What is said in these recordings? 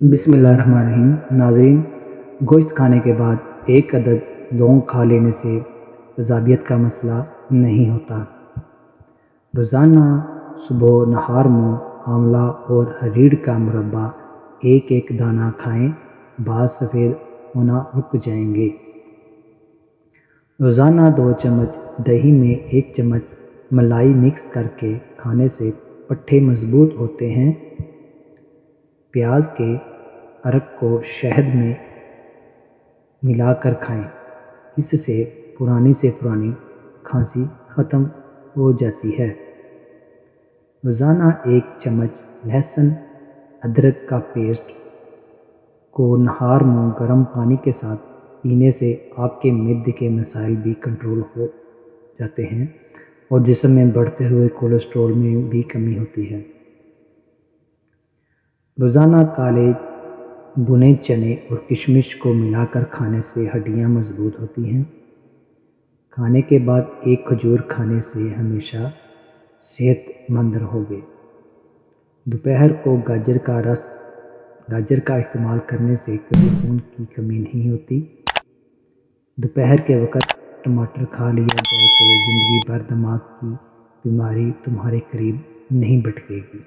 بسم اللہ الرحمن الرحیم۔ ناظرین، گوشت کھانے کے بعد ایک عدد لونگ کھا لینے سے تیزابیت کا مسئلہ نہیں ہوتا۔ روزانہ صبح نہار میں آملہ اور ہریڑ کا مربع ایک ایک دانہ کھائیں، بال سفید ہونا رک جائیں گے۔ روزانہ 2 چمچ دہی میں 1 چمچ ملائی مکس کر کے کھانے سے پٹھے مضبوط ہوتے ہیں۔ پیاز کے عرق کو شہد میں ملا کر کھائیں، اس سے پرانی سے پرانی کھانسی ختم ہو جاتی ہے۔ روزانہ 1 چمچ لہسن ادرک کا پیسٹ کو نہار میں گرم پانی کے ساتھ پینے سے آپ کے معدے کے مسائل بھی کنٹرول ہو جاتے ہیں اور جسم میں بڑھتے ہوئے کولیسٹرول میں بھی کمی ہوتی ہے۔ روزانہ کالے بھنے چنے اور کشمش کو ملا کر کھانے سے ہڈیاں مضبوط ہوتی ہیں۔ کھانے کے بعد 1 کھجور کھانے سے ہمیشہ صحت مند رہو گے۔ دوپہر کو گاجر کا استعمال کرنے سے کبھی خون کی کمی نہیں ہوتی۔ دوپہر کے وقت ٹماٹر کھا لیا جائے تو زندگی بھر دماغ کی بیماری تمہارے قریب نہیں بٹھے گی۔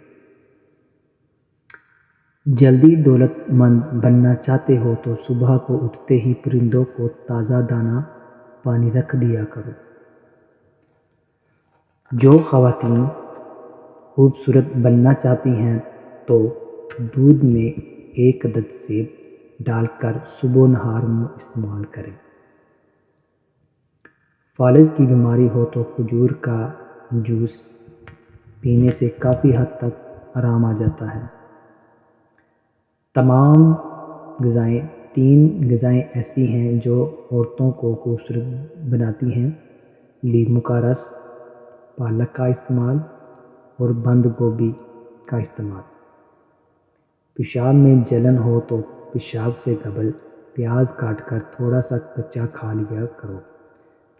جلدی دولت مند بننا چاہتے ہو تو صبح کو اٹھتے ہی پرندوں کو تازہ دانہ پانی رکھ دیا کرو۔ جو خواتین خوبصورت بننا چاہتی ہیں تو دودھ میں 1 عدد سیب ڈال کر صبح نہار میں استعمال کریں۔ فالج کی بیماری ہو تو کھجور کا جوس پینے سے کافی حد تک آرام آ جاتا ہے۔ تمام غذائیں 3 غذائیں ایسی ہیں جو عورتوں کو خوبصورت بناتی ہیں: لیموں کا رس، پالک کا استعمال اور بند گوبھی کا استعمال۔ پیشاب میں جلن ہو تو پیشاب سے قبل پیاز کاٹ کر تھوڑا سا کچا کھا لیا کرو،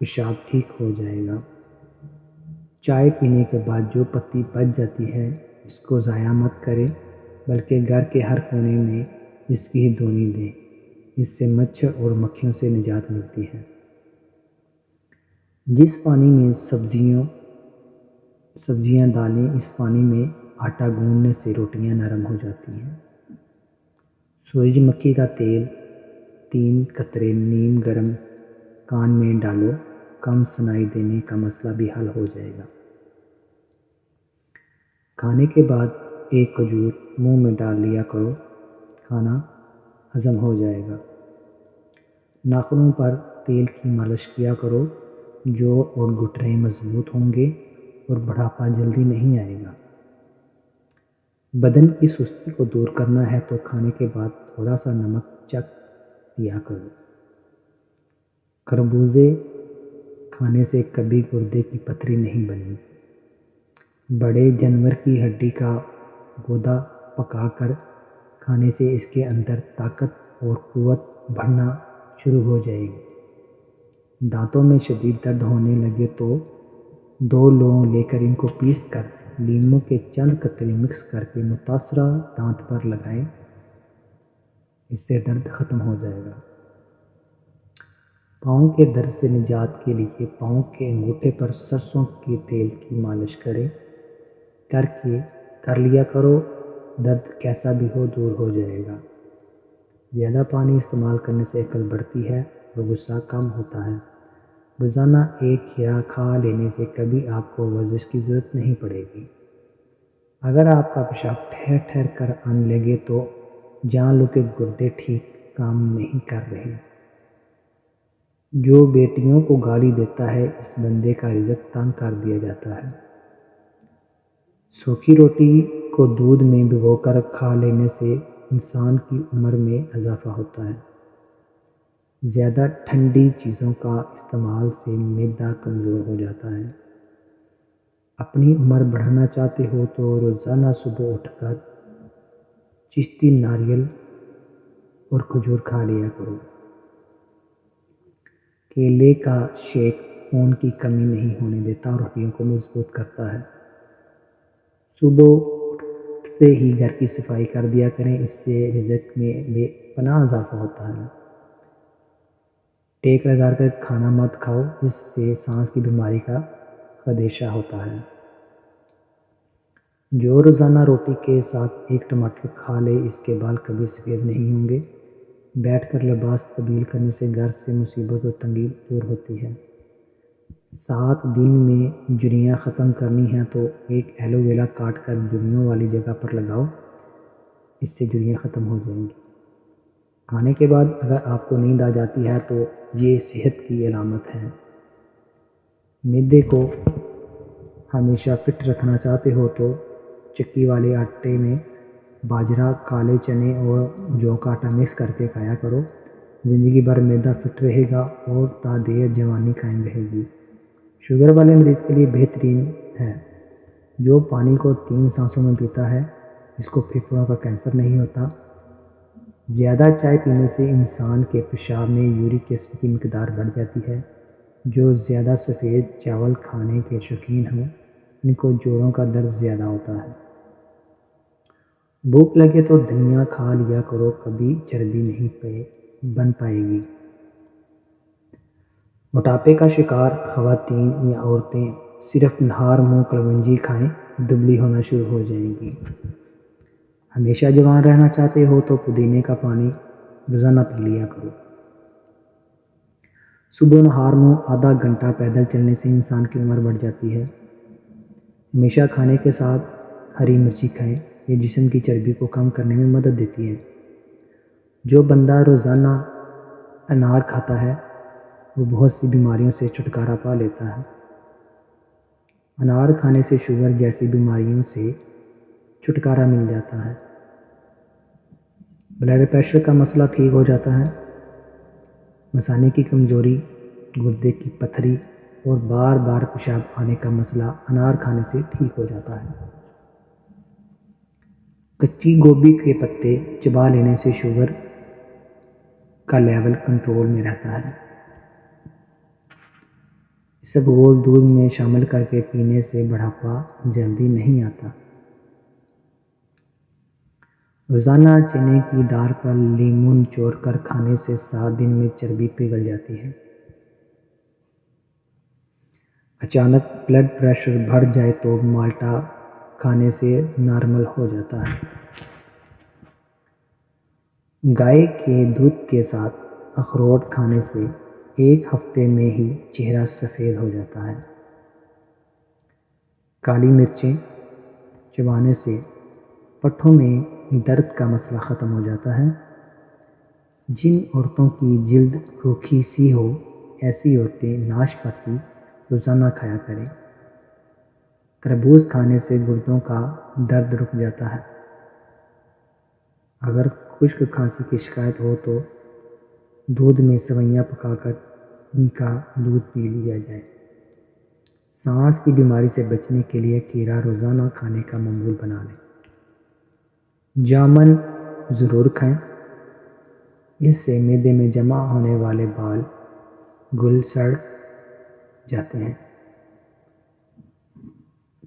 پیشاب ٹھیک ہو جائے گا۔ چائے پینے کے بعد جو پتی بچ جاتی ہے اس کو ضائع مت کریں بلکہ گھر کے ہر کونے میں اس کی دونی دیں، اس سے مچھر اور مکھیوں سے نجات ملتی ہے۔ جس پانی میں سبزیاں ڈالیں اس پانی میں آٹا گوندنے سے روٹیاں نرم ہو جاتی ہیں۔ سورج مکھی کا تیل 3 قطرے نیم گرم کان میں ڈالو، کم سنائی دینے کا مسئلہ بھی حل ہو جائے گا۔ کھانے کے بعد 1 کھجور منہ میں ڈال لیا کرو، کھانا ہضم ہو جائے گا۔ ناخنوں پر تیل کی مالش کیا کرو، جوڑ اور گھٹنے مضبوط ہوں گے اور بڑھاپا جلدی نہیں آئے گا۔ بدن کی سستی کو دور کرنا ہے تو کھانے کے بعد تھوڑا سا نمک چکھ لیا کرو۔ خربوزے کھانے سے کبھی گردے کی پتھری نہیں بنے گی۔ بڑے جانور کی ہڈی کا گودا پکا کر کھانے سے اس کے اندر طاقت اور قوت بڑھنا شروع ہو جائے گی۔ دانتوں میں شدید درد ہونے لگے تو 2 لونگ لے کر ان کو پیس کر لیموں کے چند قطرے مکس کر کے متاثرہ دانت پر لگائیں، اس سے درد ختم ہو جائے گا۔ پاؤں کے درد سے نجات کے لیے پاؤں کے انگوٹھے پر سرسوں کے تیل کی مالش کر لیا کرو، درد کیسا بھی ہو دور ہو جائے گا۔ زیادہ پانی استعمال کرنے سے عقل بڑھتی ہے اور غصہ کم ہوتا ہے۔ روزانہ 1 کھیرا کھا لینے سے کبھی آپ کو ورزش کی ضرورت نہیں پڑے گی۔ اگر آپ کا پیشاب ٹھہر ٹھہر کر آنے لگے تو جان لو کہ گردے ٹھیک کام نہیں کر رہے۔ جو بیٹیوں کو گالی دیتا ہے اس بندے کا رزق تنگ کر دیا جاتا ہے۔ سوکھی روٹی کو دودھ میں بھگو کر کھا لینے سے انسان کی عمر میں اضافہ ہوتا ہے۔ زیادہ ٹھنڈی چیزوں کا استعمال سے معدہ کمزور ہو جاتا ہے۔ اپنی عمر بڑھانا چاہتے ہو تو روزانہ صبح اٹھ کر چشتی ناریل اور کھجور کھا لیا کرو۔ کیلے کا شیک خون کی کمی نہیں ہونے دیتا اور ہڈیوں کو مضبوط کرتا ہے۔ صبح سے ہی گھر کی صفائی کر دیا کریں، اس سے رزق میں بے پناہ اضافہ ہوتا ہے۔ ٹیک لگا کر کھانا مت کھاؤ، اس سے سانس کی بیماری کا خدشہ ہوتا ہے۔ جو روزانہ روٹی کے ساتھ ایک ٹماٹر کھا لے، اس کے بال کبھی سفید نہیں ہوں گے۔ بیٹھ کر لباس تبدیل کرنے سے گھر سے مصیبت اور تنگی دور ہوتی ہے۔ 7 دن میں جھریاں ختم کرنی ہیں تو ایک ایلو ویرا کاٹ کر جھریوں والی جگہ پر لگاؤ، اس سے جھریاں ختم ہو جائیں گی۔ کھانے کے بعد اگر آپ کو نیند آ جاتی ہے تو یہ صحت کی علامت ہے۔ معدے کو ہمیشہ فٹ رکھنا چاہتے ہو تو چکی والے آٹے میں باجرہ، کالے چنے اور جو کا آٹا مکس کر کے کھایا کرو۔ زندگی بھر معدہ فٹ رہے گا اور تا دیر جوانی قائم رہے گی۔ شوگر والے مریض کے لیے بہترین ہے۔ جو پانی کو 3 سانسوں میں پیتا ہے، اس کو پھیپھڑوں کا کینسر نہیں ہوتا۔ زیادہ چائے پینے سے انسان کے پیشاب میں یورک ایسڈ کی مقدار بڑھ جاتی ہے۔ جو زیادہ سفید چاول کھانے کے شوقین ہوں، ان کو جوڑوں کا درد زیادہ ہوتا ہے۔ بھوک لگے تو دھنیا کھا لیا کرو، کبھی چربی نہیں بن پائے گی۔ موٹاپے کا شکار خواتین یا عورتیں صرف نہار منہ کلونجی کھائیں، دبلی ہونا شروع ہو جائیں گی۔ ہمیشہ جوان رہنا چاہتے ہو تو پودینے کا پانی روزانہ پی لیا کرو۔ صبح نہار منہ آدھا گھنٹہ پیدل چلنے سے انسان کی عمر بڑھ جاتی ہے۔ ہمیشہ کھانے کے ساتھ ہری مرچی کھائیں، یہ جسم کی چربی کو کم کرنے میں مدد دیتی ہے۔ جو بندہ روزانہ انار کھاتا ہے وہ بہت سی بیماریوں سے چھٹکارا پا لیتا ہے۔ انار کھانے سے شوگر جیسی بیماریوں سے چھٹکارا مل جاتا ہے۔ بلڈ پریشر کا مسئلہ ٹھیک ہو جاتا ہے۔ مثانے کی کمزوری، گردے کی پتھری اور بار بار پیشاب آنے کا مسئلہ انار کھانے سے ٹھیک ہو جاتا ہے۔ کچی گوبھی کے پتے چبا لینے سے شوگر کا لیول کنٹرول میں رہتا ہے۔ اسبگول دودھ میں شامل کر کے پینے سے بڑھاپا جلدی نہیں آتا۔ روزانہ چنے کی دال پر لیموں نچوڑ کر کھانے سے 7 دن میں چربی پگھل جاتی ہے۔ اچانک بلڈ پریشر بڑھ جائے تو مالٹا کھانے سے نارمل ہو جاتا ہے۔ گائے کے دودھ کے ساتھ اخروٹ کھانے سے 1 ہفتے میں ہی چہرہ سفید ہو جاتا ہے۔ کالی مرچیں چبانے سے پٹھوں میں درد کا مسئلہ ختم ہو جاتا ہے۔ جن عورتوں کی جلد روکھی سی ہو، ایسی عورتیں ناشپاتی روزانہ کھایا کریں۔ تربوز کھانے سے گردوں کا درد رک جاتا ہے۔ اگر خشک کھانسی کی شکایت ہو تو دودھ میں سوئیاں پکا کر ان کا دودھ پی لیا جائے۔ سانس کی بیماری سے بچنے کے لیے کھیرا روزانہ کھانے کا معمول بنا لیں۔ جامن ضرور کھائیں، اس سے معدے میں جمع ہونے والے بال گل سڑ جاتے ہیں۔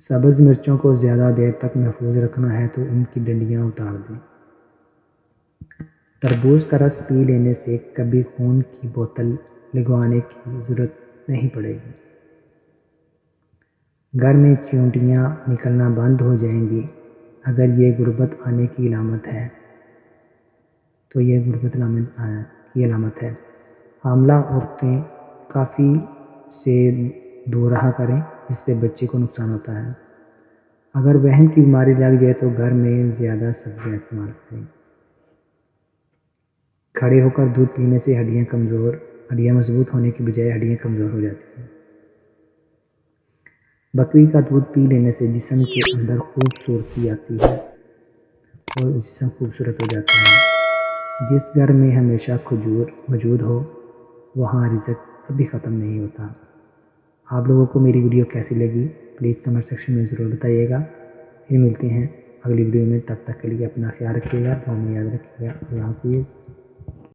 سبز مرچوں کو زیادہ دیر تک محفوظ رکھنا ہے تو ان کی ڈنڈیاں اتار دیں۔ تربوز کا رس پی لینے سے کبھی خون کی بوتل لگوانے کی ضرورت نہیں پڑے گی۔ گھر میں چیونٹیاں نکلنا بند ہو جائیں گی۔ اگر یہ غربت آنے کی علامت ہے تو یہ غربت کی علامت ہے۔ حاملہ عورتیں کافی سے دور رہا کریں، اس سے بچے کو نقصان ہوتا ہے۔ اگر وہن کی بیماری لگ جائے تو گھر میں زیادہ سبزیاں استعمال کریں۔ کھڑے ہو کر دودھ پینے سے ہڈیاں مضبوط ہونے کی بجائے ہڈیاں کمزور ہو جاتی ہیں۔ بکری کا دودھ پی لینے سے جسم کے اندر خوبصورتی آتی ہے اور جسم خوبصورت ہو جاتا ہے۔ جس گھر میں ہمیشہ کھجور موجود ہو، وہاں رزق کبھی ختم نہیں ہوتا۔ آپ لوگوں کو میری ویڈیو کیسی لگی پلیز کمنٹ سیکشن میں ضرور بتائیے گا۔ پھر ملتے ہیں اگلی ویڈیو میں، تب تک کے لیے اپنا خیال رکھیے گا، دعاؤں میں یاد رکھیے گا۔ اللہ حافظ۔